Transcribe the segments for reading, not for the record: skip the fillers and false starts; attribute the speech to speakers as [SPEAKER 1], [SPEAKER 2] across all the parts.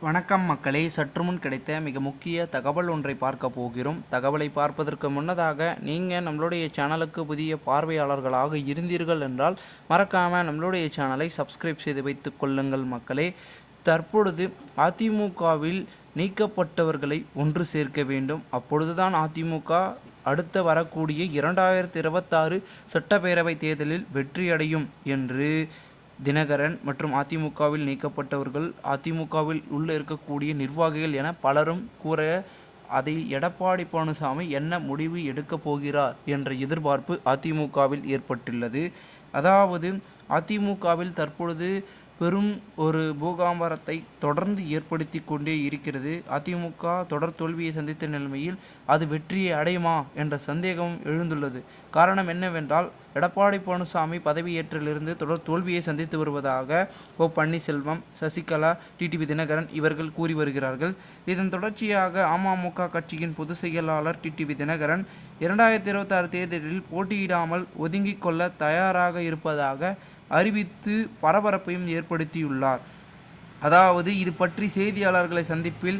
[SPEAKER 1] வணக்கம் மக்களே, சற்றுமுன் கிடைத்த மிக முக்கிய தகவல் ஒன்றை பார்க்க போகிறோம். தகவலை பார்ப்பதற்கு முன்னதாக நீங்கள் நம்மளுடைய சேனலுக்கு புதிய பார்வையாளர்களாக இருந்தீர்கள் என்றால் மறக்காமல் நம்மளுடைய சேனலை சப்ஸ்கிரைப் செய்து வைத்துக் கொள்ளுங்கள் மக்களே. தற்பொழுது அதிமுகவில் நீக்கப்பட்டவர்களை ஒன்று சேர்க்க வேண்டும். அப்பொழுதுதான் அதிமுக அடுத்த வரக்கூடிய 2026 சட்டப்பேரவை தேர்தலில் வெற்றியடையும் என்று தினகரன் மற்றும் அதிமுகவில் நீக்கப்பட்டவர்கள், அதிமுகவில் உள்ள இருக்கக்கூடிய நிர்வாகிகள் என பலரும் கூற, அதை எடப்பாடி பழனிசாமி என்ன முடிவு எடுக்கப் போகிறார் என்ற எதிர்பார்ப்பு அதிமுகவில் ஏற்பட்டுள்ளது. அதாவது அதிமுகவில் தற்பொழுது பெரும் ஒரு பூகாம்பரத்தை தொடர்ந்து ஏற்படுத்தி கொண்டே இருக்கிறது. அதிமுக தொடர் தோல்வியை சந்தித்த நிலைமையில் அது வெற்றியை அடையுமா என்ற சந்தேகம் எழுந்துள்ளது. காரணம் என்னவென்றால், எடப்பாடி பழனிசாமி பதவியேற்றிலிருந்து தொடர் தோல்வியை சந்தித்து வருவதாக பன்னீர்செல்வம், சசிகலா, டிடிவி தினகரன் இவர்கள் கூறி வருகிறார்கள். இதன் தொடர்ச்சியாக அமமுக கட்சியின் பொதுச் செயலாளர் டிடிவி தினகரன் 2026 தேர்தலில் போட்டியிடாமல் ஒதுங்கிக் கொள்ள தயாராக இருப்பதாக அறிவித்து பரபரப்பையும் ஏற்படுத்தியுள்ளார். அதாவது இது பற்றி செய்தியாளர்களை சந்திப்பில்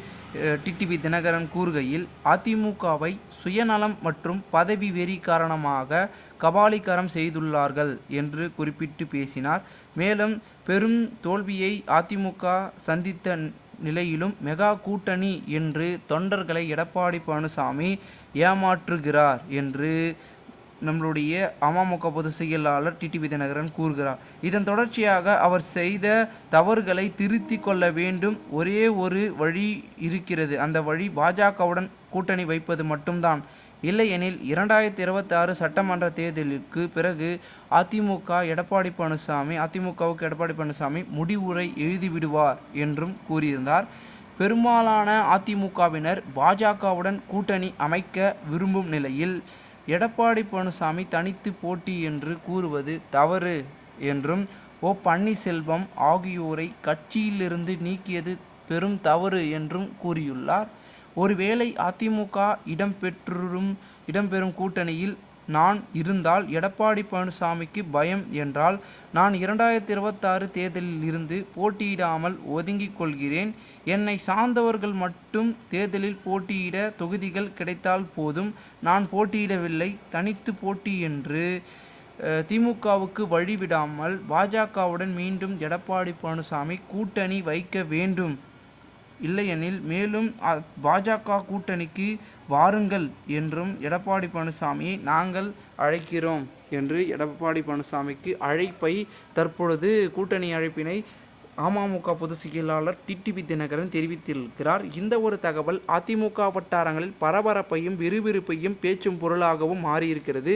[SPEAKER 1] டிடிவி தினகரன் கூறுகையில், அதிமுகவை சுயநலம் மற்றும் பதவி வெறி காரணமாக கபாலீகரம் செய்துள்ளார்கள் என்று குறிப்பிட்டு பேசினார். மேலும் பெரும் தோல்வியை அதிமுக சந்தித்த நிலையிலும் மெகா கூட்டணி என்று தொண்டர்களை எடப்பாடி பழனிசாமி ஏமாற்றுகிறார் என்று நம்மளுடைய அமமுக பொதுச் செயலாளர் டிடிவி தினகரன் கூறுகிறார். இதன் தொடர்ச்சியாக அவர் செய்த தவறுகளை திருத்தி கொள்ள வேண்டும். ஒரே ஒரு வழி இருக்கிறது. அந்த வழி பாஜகவுடன் கூட்டணி வைப்பது மட்டும்தான். இல்லையெனில் 2026 சட்டமன்ற தேர்தலுக்கு பிறகு அதிமுகவுக்கு எடப்பாடி பழனிசாமி முடிவுரை எழுதிவிடுவார் என்றும் கூறியிருந்தார். பெரும்பாலான அதிமுகவினர் பாஜகவுடன் கூட்டணி அமைக்க விரும்பும் நிலையில் எடப்பாடி பழனிசாமி தனித்து போட்டி என்று கூறுவது தவறு என்றும், பன்னீர்செல்வம் ஆகியோரை கட்சியிலிருந்து நீக்கியது பெரும் தவறு என்றும் கூறியுள்ளார். ஒருவேளை அதிமுக இடம்பெறும் கூட்டணியில் நான் இருந்தால் எடப்பாடி பழனிசாமிக்கு பயம் என்றால், நான் 2026 தேர்தலில் இருந்து போட்டியிடாமல் ஒதுங்கிக் கொள்கிறேன். என்னை சார்ந்தவர்கள் மட்டும் தேர்தலில் போட்டியிட தொகுதிகள் கிடைத்தால் போதும். நான் போட்டியிடவில்லை, தனித்து போட்டி என்று திமுகவுக்கு வழிவிடாமல் பாஜகவுடன் மீண்டும் எடப்பாடி பழனிசாமி கூட்டணி வைக்க வேண்டும். இல்லையெனில் மேலும் பாஜக கூட்டணிக்கு வாருங்கள் என்றும் எடப்பாடி பழனிசாமியை நாங்கள் அழைக்கிறோம் என்று எடப்பாடி பழனிசாமிக்கு அழைப்பை தற்பொழுது கூட்டணி அழைப்பினை அமமுக பொதுச் செயலாளர் டிடிவி தினகரன் தெரிவித்திருக்கிறார். இந்த ஒரு தகவல் அதிமுக வட்டாரங்களில் பரபரப்பையும் விறுவிறுப்பையும் பேச்சும் பொருளாகவும் மாறியிருக்கிறது.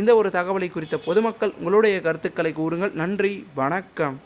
[SPEAKER 1] இந்த ஒரு தகவலை குறித்த பொதுமக்கள் உங்களுடைய கருத்துக்களை கூறுங்கள். நன்றி, வணக்கம்.